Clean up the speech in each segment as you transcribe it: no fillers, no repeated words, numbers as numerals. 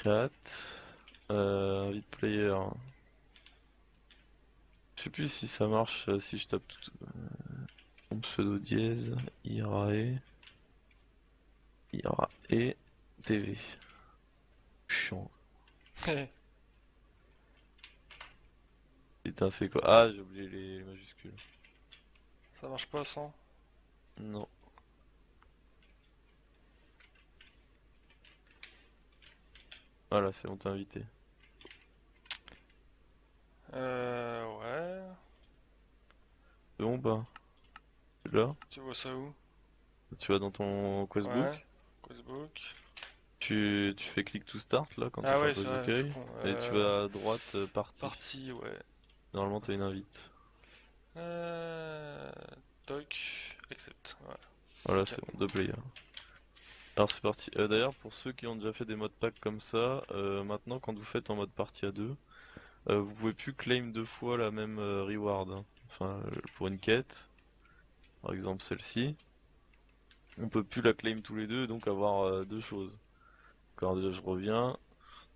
Chat. Invite player. Je sais plus si ça marche si je tape tout. Mon pseudo dièse. IRAE. TV. Chiant. Putain, c'est quoi? Ah, j'ai oublié les majuscules. Ça marche pas sans. Non. Voilà, c'est bon, t'es invité. Ouais. C'est bon, bah. Là, Tu vois ça où? tu vas dans ton Ouais. questbook. Facebook. Tu fais click to start là quand t'es Ah sur la ouais, c'est page vrai, je suis d'accueil. con. Et tu vas à droite, partie. Partie, ouais. Normalement, t'as une invite. Euh... Doc. Accept. Voilà. Voilà, Nickel. c'est bon, deux players. Alors c'est parti. D'ailleurs, pour ceux qui ont déjà fait des modes pack comme ça, maintenant quand vous faites en mode partie à deux, vous pouvez plus claim deux fois la même reward, hein. Enfin, pour une quête, par exemple celle-ci, on peut plus la claim tous les deux et donc avoir deux choses. Alors déjà je reviens.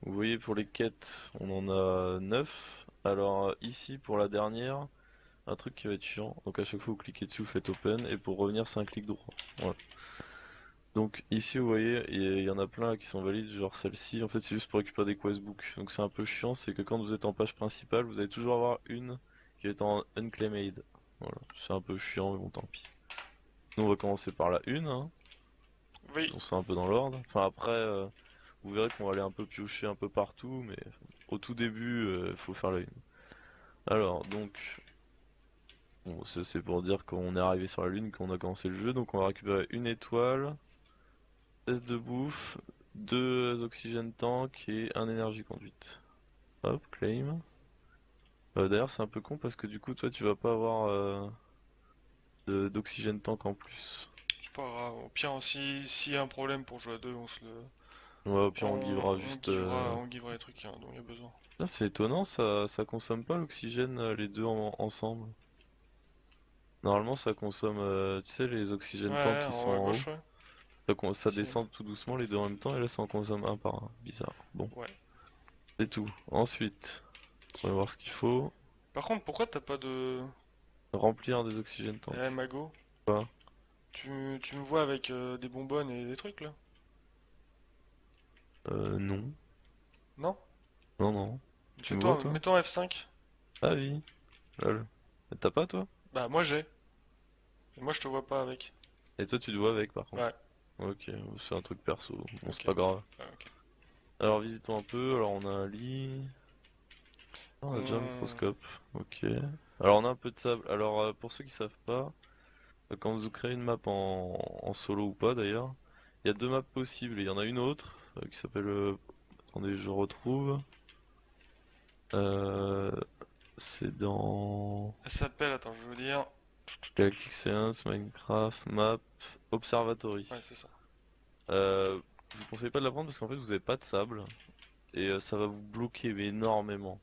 Vous voyez pour les quêtes, on en a 9. Alors ici pour la dernière, un truc qui va être chiant. Donc à chaque fois vous cliquez dessus, vous faites open et pour revenir c'est un clic droit. Voilà. Donc ici vous voyez, il y en a plein qui sont valides, genre celle-ci, en fait c'est juste pour récupérer des questbooks. Donc c'est un peu chiant, c'est que quand vous êtes en page principale, vous allez toujours avoir une qui est en unclaimed. Voilà, c'est un peu chiant, mais bon tant pis. Nous on va commencer par la une, hein. Oui. On sait un peu dans l'ordre. Enfin après, vous verrez qu'on va aller un peu piocher un peu partout, mais au tout début, il faut faire la une. Alors donc, bon, ça, c'est pour dire qu'on est arrivé sur la lune, qu'on a commencé le jeu, donc on va récupérer une étoile. Test de bouffe, deux oxygène tank et un énergie conduite. Hop, claim. D'ailleurs, c'est un peu con parce que du coup, toi, tu vas pas avoir d'oxygène tank en plus. C'est pas grave. Au pire, si s'il y a un problème pour jouer à deux, on se le. Ouais, au pire, on givera juste. On givera les trucs hein, dont il y a besoin. Là, c'est étonnant, ça consomme pas l'oxygène les deux ensemble. Normalement, ça consomme, tu sais, les oxygènes tanks Ouais, qui en sont haut à en haut. gauche, ouais. Ça Si. descend tout doucement les deux en même temps et là, ça en consomme un par un. Bizarre. Bon, Ouais. c'est tout. Ensuite, on va voir ce qu'il faut. Par contre, pourquoi t'as pas de. Remplir des oxygènes tanks. Mago? Quoi? Tu me vois avec des bonbonnes et des trucs là? Non. Non? Non, non. Tu me vois, Mets-toi, toi? mets-toi en F5. Ah oui. Lol. T'as pas, toi? Bah, moi j'ai. Et moi je te vois pas avec. Et toi, tu te vois avec, par contre. Ouais, Ok, c'est un truc perso. Bon, c'est ok. pas grave. Ouais, ok. Alors, visitons un peu. Alors, on a un lit. Ah, on a déjà un Qu'on. microscope. Ok. Alors, on a un peu de sable. Alors, pour ceux qui savent pas, quand vous créez une map en solo ou pas, d'ailleurs, il y a deux maps possibles. Il y en a une autre qui s'appelle... attendez, je retrouve. Euh, c'est dans... Elle s'appelle, attends, je vais vous dire. Galactic Science, Minecraft, Map, Observatory. Ouais, c'est ça. Je vous conseille pas de la prendre parce qu'en fait vous avez pas de sable et ça va vous bloquer mais énormément.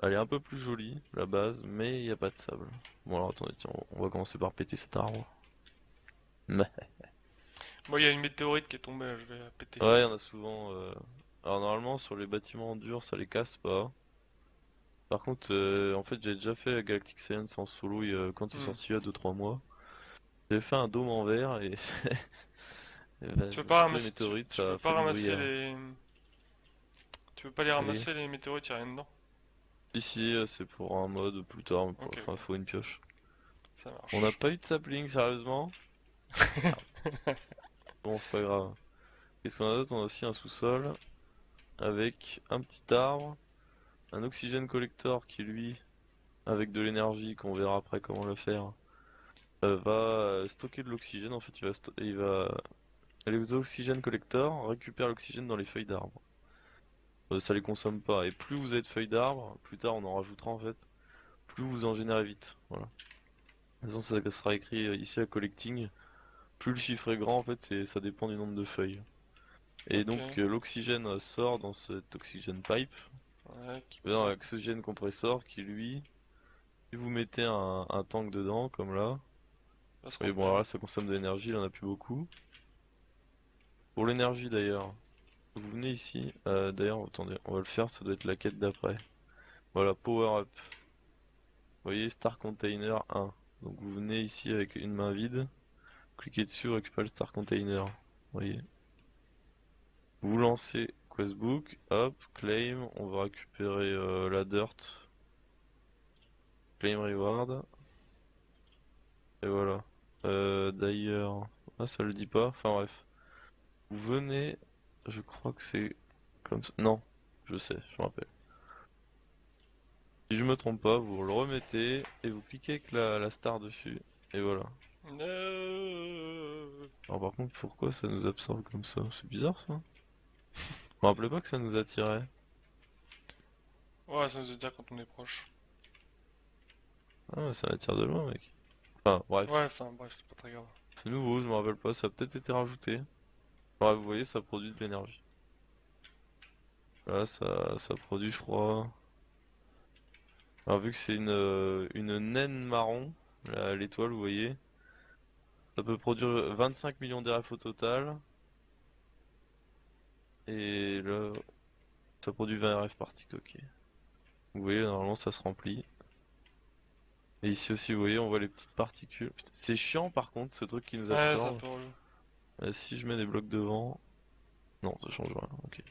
Elle est un peu plus jolie, la base, mais il n'y a pas de sable. Bon alors attendez, tiens, on va commencer par péter cet arbre. Mais Moi, il y a une météorite qui est tombée, je vais la péter. ouais, il y en a souvent. Alors normalement sur les bâtiments en dur ça les casse pas. Par contre, en fait j'ai déjà fait Galactic Science en solo quand c'est Hmm. sorti il y a 2-3 mois. J'ai fait un dôme en verre et, et ben, Tu je veux me pas suis pris une ramasser, météorite, tu ça veux a pas fait du ramasser gruyère. les. Tu veux pas les Et ramasser les météorites, y a rien dedans? ici c'est pour un mode plus tard, mais Ok, enfin ok. faut une pioche. Ça On n'a marche. pas eu de sapling, sérieusement? Merde. Bon, c'est pas grave. Qu'est-ce qu'on a d'autre? On a aussi un sous-sol avec un petit arbre, un oxygène collector qui, lui, avec de l'énergie qu'on verra après comment le faire, va stocker de l'oxygène. En fait, les oxygène collector récupèrent l'oxygène dans les feuilles d'arbre. Ça les consomme pas. Et plus vous avez de feuilles d'arbre, plus tard on en rajoutera en fait, plus vous en générez vite. Voilà. De toute façon, ça sera écrit ici à collecting. Plus le chiffre est grand, en fait, ça dépend du nombre de feuilles. Et Ok. donc l'oxygène sort dans cet oxygène pipe, Ouais, qui dans consomme. l'oxygène compressor qui lui, si vous mettez un tank dedans, comme là, Va se et bon remplir. alors là ça consomme de l'énergie, il en a plus beaucoup. Pour l'énergie d'ailleurs, vous venez ici. D'ailleurs, attendez, on va le faire, ça doit être la quête d'après. Voilà, Power Up. Vous voyez, Star Container 1. Donc vous venez ici avec une main vide, cliquez dessus, récupérez le Star Container. Vous voyez. Vous lancez Questbook, hop, claim, on va récupérer la dirt, claim reward, et voilà. D'ailleurs, ah ça le dit pas, enfin bref. Vous venez, je crois que c'est comme ça, non, je sais, je me rappelle. Si je me trompe pas, vous le remettez et vous cliquez avec la star dessus, et voilà. Alors par contre, pourquoi ça nous absorbe comme ça? C'est bizarre ça. Je me rappelais pas que ça nous attirait. Ouais, ça nous veut dire quand on est proche. Ah, ça attire de loin, mec. Enfin, bref. Ouais, enfin bref, c'est pas très grave. C'est nouveau, je me rappelle pas, ça a peut-être été rajouté. Ouais, vous voyez, ça produit de l'énergie. Là, ça produit, je crois. Alors, vu que c'est une naine marron, l'étoile, vous voyez, ça peut produire 25 millions d'RF au total. Et là, ça produit 20 RF par tick, ok. Vous voyez, normalement, ça se remplit. Et ici aussi, vous voyez, on voit les petites particules. Putain, c'est chiant, par contre, ce truc qui nous Ouais, c'est un absorbe. peu relou. Si je mets des blocs devant. Non, ça change rien, ok.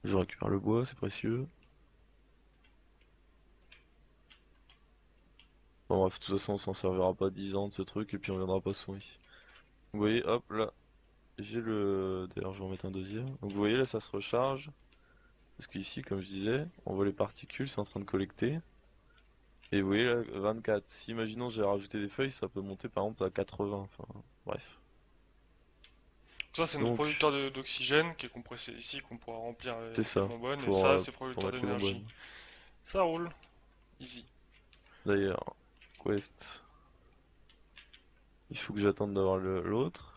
Je récupère le bois, c'est précieux. Bon, bref, de toute façon, on s'en servira pas 10 ans de ce truc et puis on viendra pas souvent ici. Vous voyez, hop, là, j'ai le. D'ailleurs, je vais en mettre un deuxième. Donc, vous voyez, là, ça se recharge. Parce qu'ici, comme je disais, on voit les particules, c'est en train de collecter. Et vous voyez, là, 24. Si, imaginons, j'ai rajouté des feuilles, ça peut monter par exemple à 80. Enfin, bref. Ça, c'est notre Donc, producteur d'oxygène qui est compressé ici, qu'on pourra remplir c'est avec les ça. bonbonnes. Et Pour, ça, c'est pour producteur mettre les d'énergie. bonbonnes. Ça roule. Easy. D'ailleurs, Quest. Il faut que j'attende d'avoir l'autre.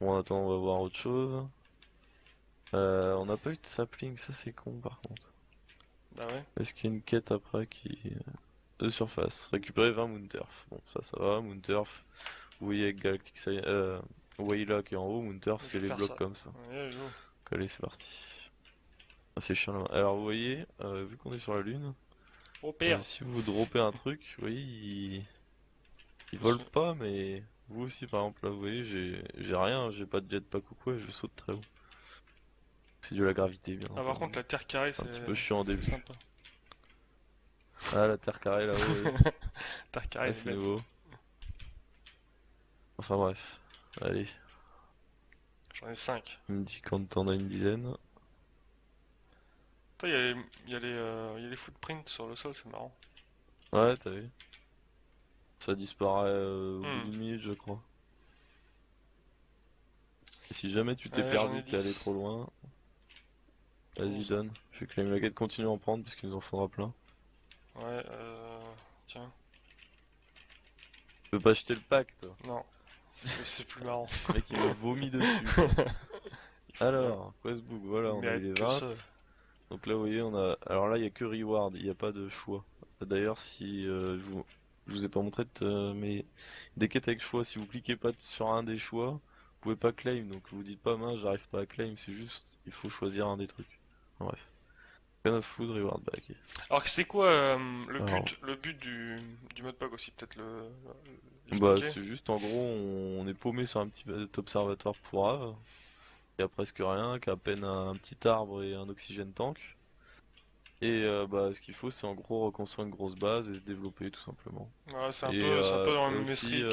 Bon, en attendant, on va voir autre chose. On n'a pas eu de sapling, ça c'est con par contre. Bah ouais. Est-ce qu'il y a une quête après qui. De surface. Récupérer 20 Moonturf. Bon, ça va. Moonturf. Vous voyez avec Galactic Wayla qui est en haut. Moonturf, Je c'est vais les faire blocs ça. comme ça. Ouais, go. Donc, allez, c'est parti. Ah, c'est chiant là. Alors, vous voyez, vu qu'on est sur la Lune, Au pire. si vous droppez un truc, vous voyez, il Je vole suis- pas, mais vous aussi, par exemple, là, vous voyez, j'ai rien, j'ai pas de jetpack ou quoi, et je saute très haut. C'est dû à la gravité, bien Ah, par entendu. contre, la terre carrée, C'est un petit peu chiant au c'est début. sympa. Ah, la terre carrée là-haut, oui. Terre carrée, Ah, elle est c'est belle. nouveau. Enfin bref. Allez, J'en ai 5. il me dit quand t'en as une dizaine. Il y a les footprints sur le sol, c'est marrant. Ouais, t'as vu. Ça disparaît au bout Hmm. d'une minute, je crois. Et si jamais tu t'es Ouais, j'en perdu, ai que t'es allé 10. trop loin, Comment vas-y, ça? donne. Je vais claimer la quête, continue à en prendre, parce qu'il nous en faudra plein. Ouais, tiens. Tu peux pas acheter le pack, toi. Non, c'est plus marrant. Le mec, il me vomit dessus, quoi. Il faut bien. Alors, Questbook, voilà, Il on a eu mérite les que 20. ça. Donc là, vous voyez, on a. Alors là, il y a que reward, il n'y a pas de choix. D'ailleurs, si je vous ai pas montré, mais des quêtes avec choix, si vous cliquez pas sur un des choix, vous pouvez pas claim. Donc vous dites pas, mince, j'arrive pas à claim, c'est juste, il faut choisir un des trucs. Bref. Kind of food, reward back. Alors c'est quoi Alors, le but du modpack aussi, peut-être bah, l'expliquer? c'est juste, en gros, on est paumé sur un petit observatoire pour Ave. Il y a presque rien, qu'à peine un petit arbre et un oxygène tank. Et bah, ce qu'il faut, c'est en gros reconstruire une grosse base et se développer tout simplement. Ouais, Et, c'est un peu dans et le même aussi, esprit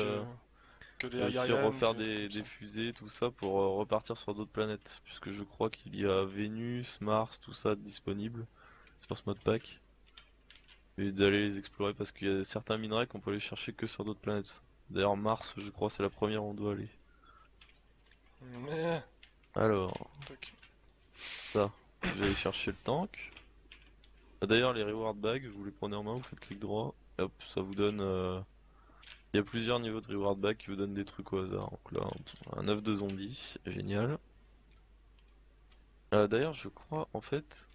que les aussi Aigarian, refaire que les trucs comme des ça. fusées, tout ça pour repartir sur d'autres planètes. Puisque je crois qu'il y a Vénus, Mars, tout ça disponible sur ce modpack. Et d'aller les explorer parce qu'il y a certains minerais qu'on peut aller chercher que sur d'autres planètes. D'ailleurs, Mars, je crois, c'est la première où on doit aller. Mais, Alors, truc. ça, je vais aller chercher le tank. Ah, d'ailleurs, les reward bags, vous les prenez en main, vous faites clic droit. Et hop, ça vous donne. Il y a plusieurs niveaux de reward back qui vous donnent des trucs au hasard. Donc là, un œuf de zombie, génial. D'ailleurs, je crois en fait,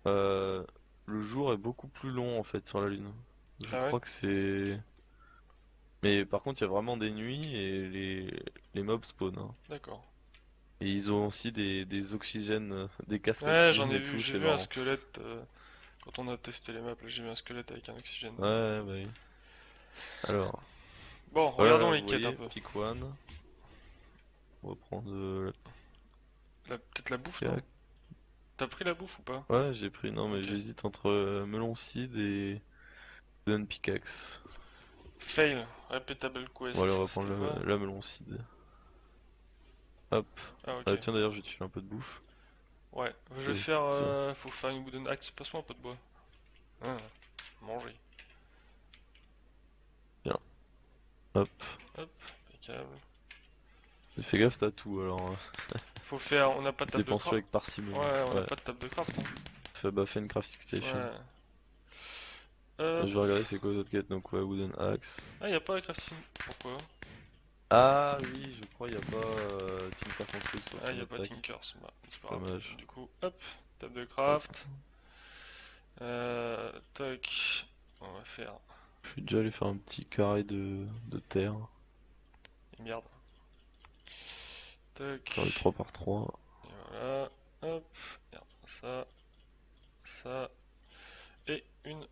euh, le jour est beaucoup plus long en fait sur la Lune. Je Ah ouais? crois que c'est. Mais par contre, il y a vraiment des nuits et les mobs spawnent, hein. D'accord. Et ils ont aussi des oxygènes, des casques à Ouais, j'en oxygène ai et vu, tout, j'ai c'est vu un marrant. squelette quand on a testé les maps, là, j'ai vu un squelette avec un oxygène. Ouais, bah oui. Alors, Bon, voilà, regardons vous les quêtes un voyez, peu. pick one. On va prendre Peut-être la bouffe, non? la T'as pris la bouffe ou pas? ouais, j'ai pris. Non, mais Ok. j'hésite entre melon seed et stone pickaxe. Fail, repeatable Bon, allez, quest, on va prendre c'était quoi? la melon seed. Hop. Ah ok. Tiens, d'ailleurs, je vais te filer un peu de bouffe. Ouais, je vais Et, faire... tiens, faut faire une wooden axe, passe-moi un peu de bois. Ah, manger. tiens, hop. Hop, impeccable. Fais gaffe, t'as tout, alors. Faut faire... On n'a pas de table de Dépense-le craft. avec parcimonie. Ouais, on n'a Ouais. pas de table de craft, hein. Fais une crafting station. Ouais. Je Hop. vais regarder c'est quoi les autres quêtes. Donc, ouais, wooden axe. Ah, y a pas la crafting. Pourquoi? Ah oui, je crois il n'y a pas Tinker Construct sur Ah, ce y a mode pas pack. Tinkers. Bah, c'est pas grave. Dommage. Du coup, hop, table de Hop. craft. Toc. On va faire... Je suis déjà allé faire un petit carré de terre. Et merde. Toc. Carré 3 par 3. Et voilà. Hop. Merde. Ça. Et une.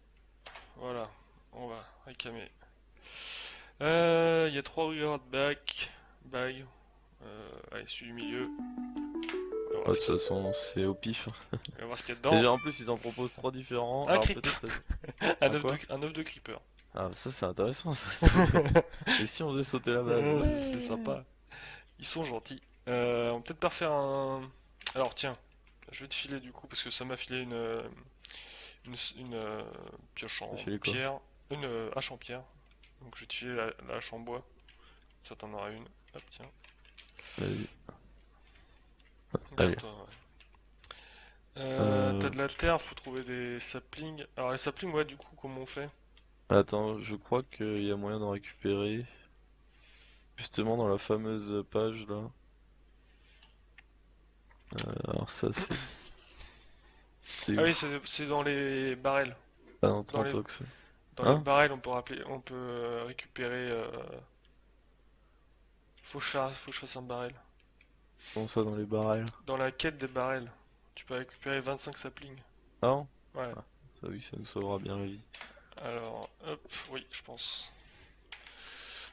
Voilà. On va récamer. Il y a 3 reward bag. Allez, celui du milieu. On va Ouais, voir de toute façon, c'est au pif. on va voir ce qu'il y a Déjà, dedans. en plus, ils en proposent 3 différents. Un Alors, creep. peut-être. Un Un œuf de, quoi? un œuf de creeper. Ah, ça, c'est intéressant. Ça. Et si on faisait sauter la base? C'est Ouais. sympa. Ils sont gentils. On va peut-être pas refaire un. Alors tiens, je vais te filer du coup parce que ça m'a filé une pioche T'as en filé quoi? pierre, une hache en pierre. Donc je vais te filer la hache en bois. Ça t'en aura une. Hop tiens. Vas-y. Allez. Garde-toi. Ouais. T'as Euh... de la terre, faut trouver des saplings. Alors les saplings, ouais, du coup, comment on fait? Attends, je crois qu'il y a moyen d'en récupérer. Justement, dans la fameuse page là. Alors, ça, c'est Ah où? oui, c'est dans les barrels. Ah non, Dans les, 30 ox. dans les Hein? barrels, on peut récupérer. Faut que je fasse un barrel. Comment ça dans les barrels? Dans la quête des barrels, tu peux récupérer 25 saplings. Ah non? Ouais. Ah, ça oui, ça nous sauvera bien la vie. Alors, hop, oui, je pense.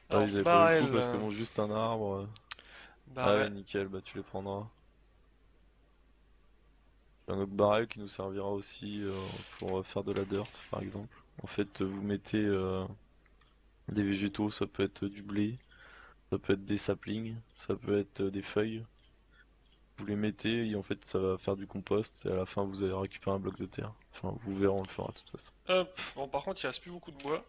Ah, Alors, ils avaient pas beaucoup barrel, parce que bon, juste un arbre. Ah ouais, barrel. nickel, bah tu les prendras. Un autre barrel qui nous servira aussi pour faire de la dirt, par exemple. En fait, vous mettez des végétaux, ça peut être du blé, ça peut être des saplings, ça peut être des feuilles. Vous les mettez et en fait, ça va faire du compost et à la fin, vous allez récupérer un bloc de terre. Enfin, vous verrez, on le fera de toute façon. Hop. Bon, par contre, il reste plus beaucoup de bois.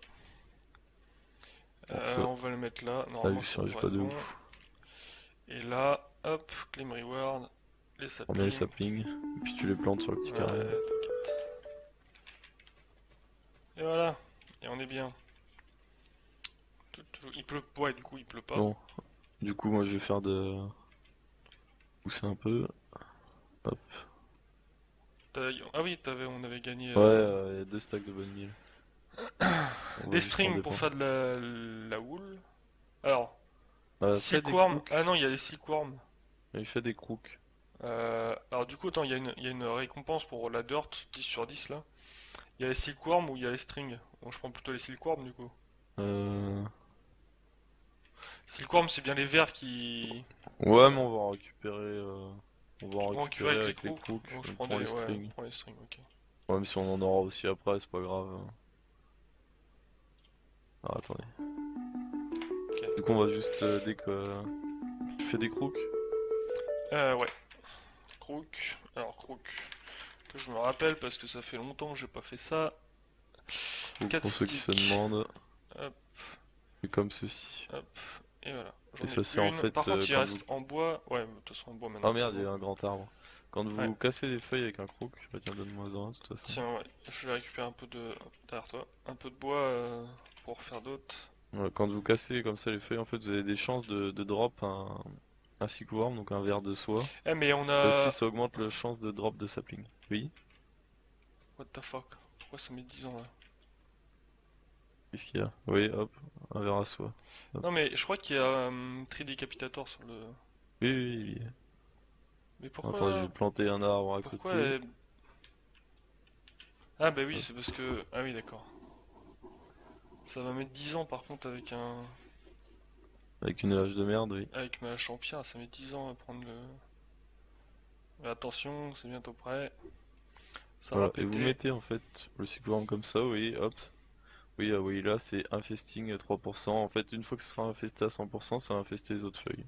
Bon, ça, On va le mettre là. la Normalement, vue ça surgit devrait pas être de bon. ouf. Et là, hop, claim reward, les Prends bien les saplings. saplings, et puis tu les plantes sur le petit Ouais, carré. t'inquiète. Et voilà. Et on est bien. Il pleut. Ouais, du coup, il pleut pas. Bon, du coup, moi je vais faire de pousser un peu. Hop. Ah oui, on avait gagné Ouais, il y a 2 stacks de bonne mille. On va des juste en strings pour dépendre. faire de la wool. Alors, Fais des silkworm. crooks. Ah non, il y a les silkworms. Il fait des crooks. Alors du coup, attends, il y a une récompense pour la dirt 10 sur 10 là. Il y a les silkworms ou il y a les strings. Bon, je prends plutôt les silkworms du coup. Euh... Silkworms, c'est bien les vers qui... Ouais, mais on va en récupérer. On va Tu en peux en curer récupérer avec les avec les crooks. crooks. Donc je On prends prend des... les Ouais, strings. je prends les strings, ok. Ouais, mais si on en aura aussi après, c'est pas grave. Alors attendez. Ok. Du coup, on va juste dès que tu fais des crooks. Ouais. Crook. Alors crook. Que je me rappelle parce que ça fait longtemps que j'ai pas fait ça. Donc, 4 pour ceux qui se sticks. demandent, Hop, c'est comme ceci. hop. Et voilà. Et J'en ça, c'est ai en une. Par fait contre, il quand vous. reste en bois. Ouais, mais de toute façon, en bois maintenant, Oh c'est merde, il y a bon. eu un grand arbre. Quand Ouais. vous cassez des feuilles avec un crook, bah tiens, donne-moi un de toute façon. Tiens, ouais. Je vais récupérer un peu de... derrière toi. Un peu de bois pour faire d'autres. Ouais, quand vous cassez comme ça les feuilles, en fait, vous avez des chances de drop un silkworm, donc un ver de soie. Eh, mais on Et aussi, a... ça augmente le chance de drop de sapling. Oui. What the fuck? Pourquoi ça met 10 ans là? Qu'est-ce qu'il y a? Oui, hop, un verre à soie. Hop. Non, mais je crois qu'il y a Tridécapitator sur le. Oui, oui, oui. Mais Attendez, je pourquoi. vais planter un arbre à Pourquoi. côté. Ah, bah oui, Hop. c'est parce que. Ah, oui, d'accord. Ça va mettre 10 ans par contre avec un. Avec une hache de merde, oui. Avec ma hache en pierre, ça met 10 ans à prendre le. Mais attention, c'est bientôt prêt. Ça va Voilà, et vous péter. mettez en fait le cyclorame comme ça, oui, hop. Oui, ah oui, là c'est infesting 3%. En fait, une fois que ce sera infesté à 100%, ça va infester les autres feuilles.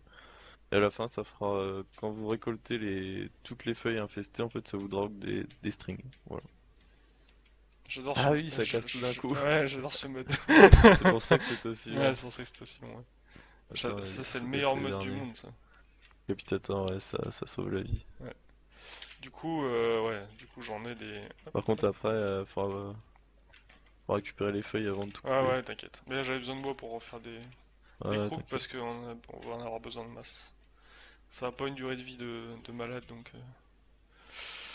Et à la fin, ça fera, quand vous récoltez toutes les feuilles infestées, en fait, ça vous drogue des strings. Voilà. J'adore ce. Ah oui, ça casse tout d'un coup. Ouais, j'adore ce mode. C'est pour ça que c'est aussi Ouais, long. c'est pour ça que c'est aussi bon, ouais. Attends, Ça, il c'est le faut meilleur passer les mode du derniers. monde, ça. Capitator, ouais, ça sauve la vie. Ouais. Du coup, ouais, du coup, j'en ai des. Hop. Par contre, après, faut récupérer les feuilles avant de tout Ah couper. ouais, t'inquiète. Mais là, j'avais besoin de bois pour refaire des Ouais, crocs parce t'inquiète. on va en avoir besoin de masse. Ça va pas une durée de vie de malade, donc.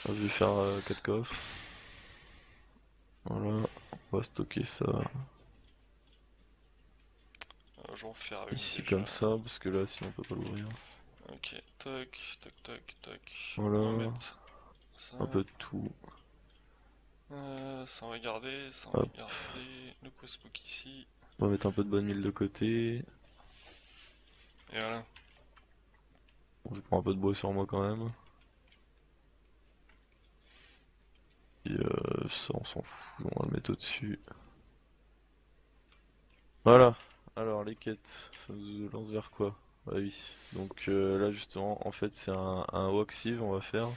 Je vais faire 4 coffres. Voilà, on va stocker ça Je vais en faire une ici déjà. comme ça, parce que là, sinon on peut pas l'ouvrir. Ok, tac, tac, tac, tac. On va Voilà, mettre ça. un peu de tout. Ça on va garder, ça on va Hop, garder. Le questbook ici. on va mettre un peu de bonne mille de côté. Et voilà. Bon, je prends un peu de bois sur moi quand même. Et ça, on s'en fout, on va le mettre au-dessus. Voilà, alors les quêtes, ça nous lance vers quoi? Bah oui, donc là justement, en fait, c'est un Waxive, on va faire.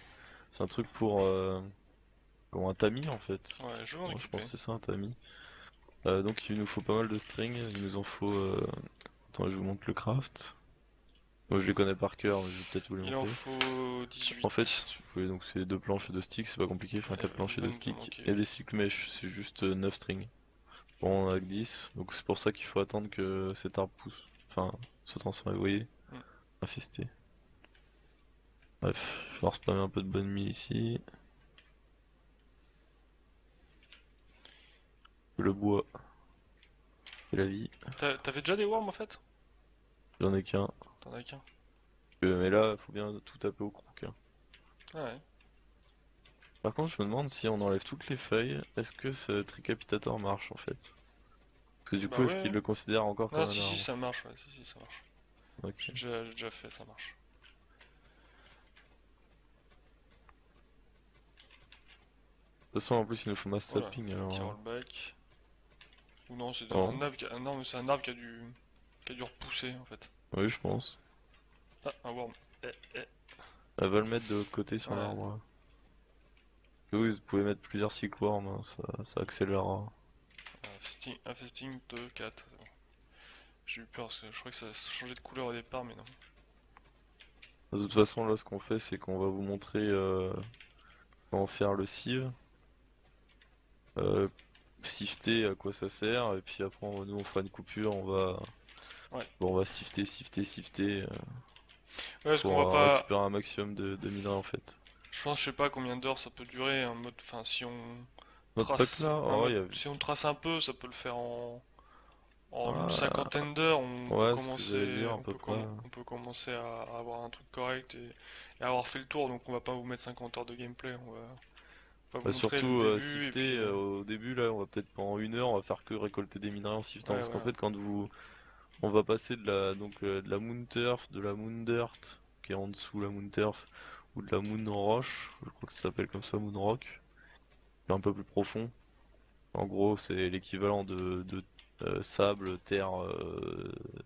C'est un truc pour un tamis en fait. Ouais, je vais m'en Moi, je occuper. pense que c'est ça un tamis. Donc il nous faut pas mal de strings, il nous en faut... Attends, je vous montre le craft. Moi je les connais par cœur, mais je vais peut-être vous les Il en montrer. faut En fait, 18. donc c'est deux planches et deux sticks, c'est pas compliqué, enfin quatre planches et deux 22 sticks. manqués, Et oui. des cycle mesh, c'est juste 9 strings. Bon, on en a que 10, donc c'est pour ça qu'il faut attendre que cet arbre pousse. Enfin, se transforme, vous voyez, Hmm. infesté. Bref, je vais respammer un peu de bonne mie ici. Le bois et la vie. T'avais déjà des worms en fait? J'en ai qu'un. T'en as qu'un. Mais là, faut bien tout taper au croc, hein. Ah ouais. Par contre, je me demande si on enlève toutes les feuilles, est-ce que ce tricapitator marche en fait? Parce que du Bah coup, est-ce ouais. qu'il le considère encore Ah comme un si si arbre? ça marche, ouais, si si ça marche. Ok. De J'ai déjà fait, ça marche. toute façon, en plus, il nous faut mass Voilà, sapping petit alors. rollback. Ou non, c'est Oh, un arbre non, mais c'est un arbre qui a dû repousser en fait. oui, je pense. Ah, un worm. Eh, eh. Elle va le mettre de l'autre côté sur Ouais. l'arbre, là. Oui, vous pouvez mettre plusieurs cycloworms, hein, ça accélérera. Infesting de 4. J'ai eu peur parce que je crois que ça changeait de couleur au départ, mais non. De toute façon, là, ce qu'on fait, c'est qu'on va vous montrer comment faire le sieve, euh, sifter à quoi ça sert, et puis après, nous, on fera une coupure, Ouais. bon, on va sifter, Ouais, parce qu'on pour va pas. récupérer un maximum de minerais, en fait. Je pense, je sais pas combien d'heures ça peut durer un mode. Enfin, si on Notre pack trace là, un oh, mode, si on trace un peu, ça peut le faire en une Ah, cinquantaine d'heures. On peut ouais, ce que j'allais commencer, dire à peu près. on peut commencer à avoir un truc correct et avoir fait le tour. Donc on va pas vous mettre 50 heures de gameplay. On va vous Bah, montrer le surtout début et sifter puis. au début là, on va peut-être pendant une heure, on va faire que récolter des minerais en siftant Ouais, parce qu'en voilà. fait on va passer de la moon turf, de la moon dirt qui est en dessous la moon turf ou de la moon roche, je crois que ça s'appelle comme ça moon rock, qui est un peu plus profond. En gros, c'est l'équivalent de sable, terre,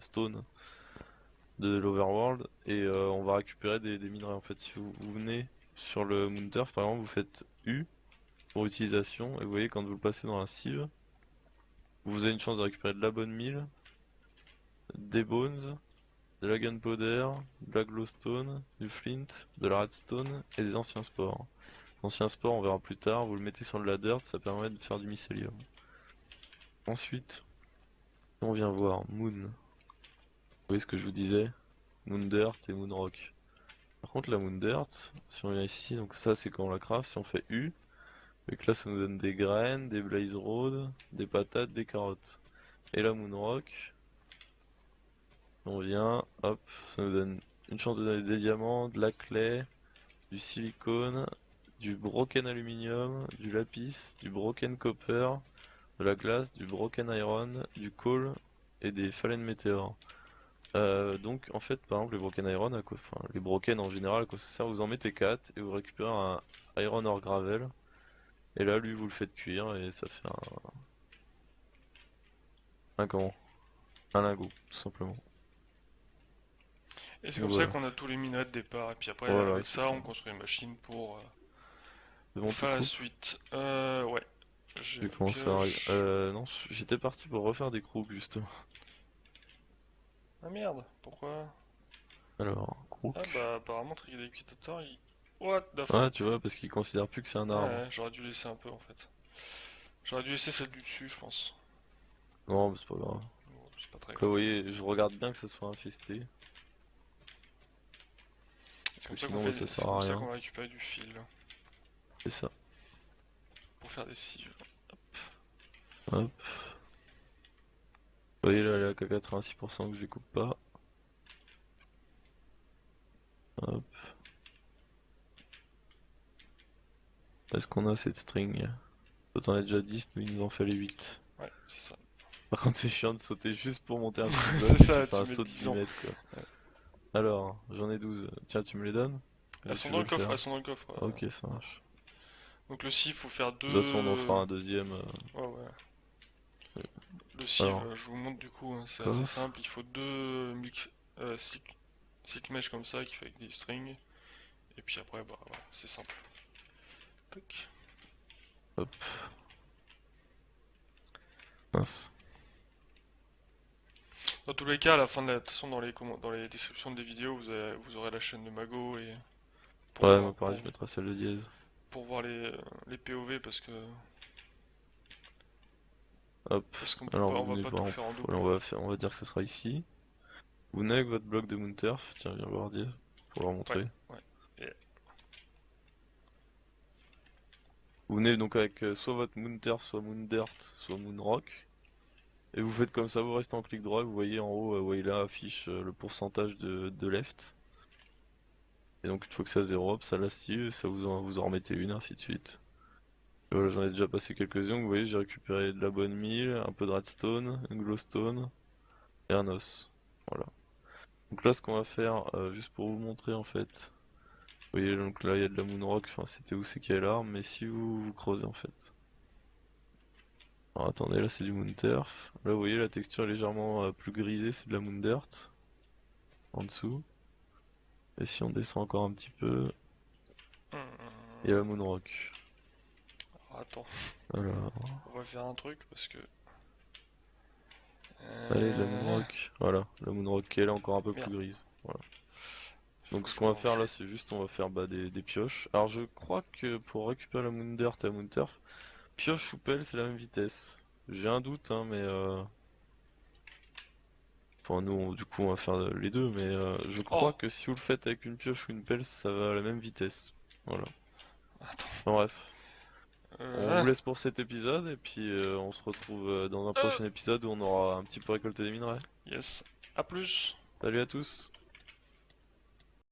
stone de l'overworld et on va récupérer des minerais en fait. Si vous venez sur le moon turf par exemple, vous faites U pour utilisation. Et vous voyez, quand vous le passez dans la cive, vous avez une chance de récupérer de la bonne mille, des bones, de la gunpowder, de la glowstone, du flint, de la redstone et des anciens spores. L'ancien spore, on verra plus tard, vous le mettez sur de la dirt, ça permet de faire du mycélium. Ensuite, on vient voir Moon. Vous voyez ce que je vous disais? Moon Dirt et Moon Rock. Par contre, la Moon Dirt, si on vient ici, donc ça c'est quand on la craft, si on fait U, et que là ça nous donne des graines, des blaze rods, des patates, des carottes. et la Moonrock. On vient, hop, ça nous donne une chance de donner des diamants, de la clé, du silicone, du broken aluminium, du lapis, du broken copper, de la glace, du broken iron, du coal et des fallen météores. Donc en fait par exemple les broken iron, enfin les broken en général à quoi ça sert, vous en mettez 4 et vous récupérez un iron ore gravel. Et là lui vous le faites cuire et ça fait un comment? Un lingot tout simplement. Et c'est Donc comme ça voilà, qu'on a tous les minerais de départ. Et puis après, voilà avec c'est ça, ça. on construit une machine C'est bon pour tu faire la coupes? suite. Ouais. J'ai J'ai ma commencé à arriver. pioche. Non, j'étais parti pour refaire des crooks justement. Ah merde, pourquoi? Alors, Ah crook. bah apparemment Trigalicutator il... What the Ouais fuck? tu vois parce qu'il considère plus que c'est un arbre. Ouais, j'aurais dû laisser un peu en fait. J'aurais dû laisser celle du dessus, je pense. Non mais c'est pas grave. Bon, c'est pas très Donc là vous grave. voyez, je regarde bien que ça soit infesté. Parce C'est que comme ça qu'on sinon bah, fait, ça c'est sert comme à ça qu'on rien. va récupérer du fil C'est ça. pour faire des cives. Hop. Vous voyez là elle est à 86% que je les coupe pas. Hop. Est-ce qu'on a cette string? Toi t'en as déjà 10, nous il nous en fallait 8. Ouais, c'est ça. Par contre c'est chiant de sauter juste pour monter un petit C'est bloc et tu ça, fais tu un mets saut de 10 10 ans. mètres quoi. Alors, j'en ai 12. Tiens, tu me les donnes? Elles Ou sont tu dans veux le le coffre, faire? elles sont dans le coffre. Ok, ça marche. Donc le sieve, faut faire De toute façon, on en deux. fera un deuxième. Ouais, ouais. Le sieve, Alors, je vous montre du coup, hein, c'est assez coffre. simple. Il faut deux silk mesh comme ça qui fait avec des strings. Et puis après, bah voilà, c'est simple. Tac. Hop, mince. Dans tous les cas, à la fin de toute façon, dans les descriptions des vidéos, vous aurez la chaîne de Mago et pour Ouais, voir, moi pareil, je mettrai celle de dièse. pour voir les POV Hop. parce qu'on peut Alors, pas, on vous va venez pas par tout exemple. faire en Voilà, double. on va dire que ce sera ici. Vous venez avec votre bloc de Moonturf. Tiens, viens voir dièse. Pour leur Ouais, montrer. ouais. Et Vous venez donc avec soit votre Moonturf, soit Moondirt, soit Moonrock. Et vous faites comme ça, vous restez en clic droit. Vous voyez en haut, où il affiche le pourcentage de left. Et donc, une fois que c'est à 0, hop, ça lastive. Ça vous en remettez une, ainsi de suite. Voilà, j'en ai déjà passé quelques-unes, vous voyez, j'ai récupéré de la bonne mille, un peu de redstone, une glowstone et un os. Voilà. Donc là, ce qu'on va faire, juste pour vous montrer en fait, vous voyez, donc là il y a de la moonrock, enfin c'était où c'est qu'il y a l'arme, mais si vous creusez en fait. Alors attendez, là c'est du moonturf. Là vous voyez, la texture est légèrement plus grisée, c'est de la moondirt en dessous. Et si on descend encore un petit peu, il y a la moonrock. attends, Alors, on va faire un truc parce que allez, la euh, moonrock. Voilà, la moonrock qui est là encore un peu plus merde, grise. Voilà. faut Donc que ce je qu'on va faire mange. là, c'est juste on va faire des pioches. Alors je crois que pour récupérer la Moondirt et la Moonturf, pioche ou pelle c'est la même vitesse. J'ai un doute hein, mais enfin nous du coup on va faire les deux, mais je crois Oh, que si vous le faites avec une pioche ou une pelle, ça va à la même vitesse. Voilà. attends. Enfin, bref, on vous Ah, laisse pour cet épisode et puis on se retrouve dans un euh, prochain épisode où on aura un petit peu récolté des minerais. yes. À plus. Salut à tous!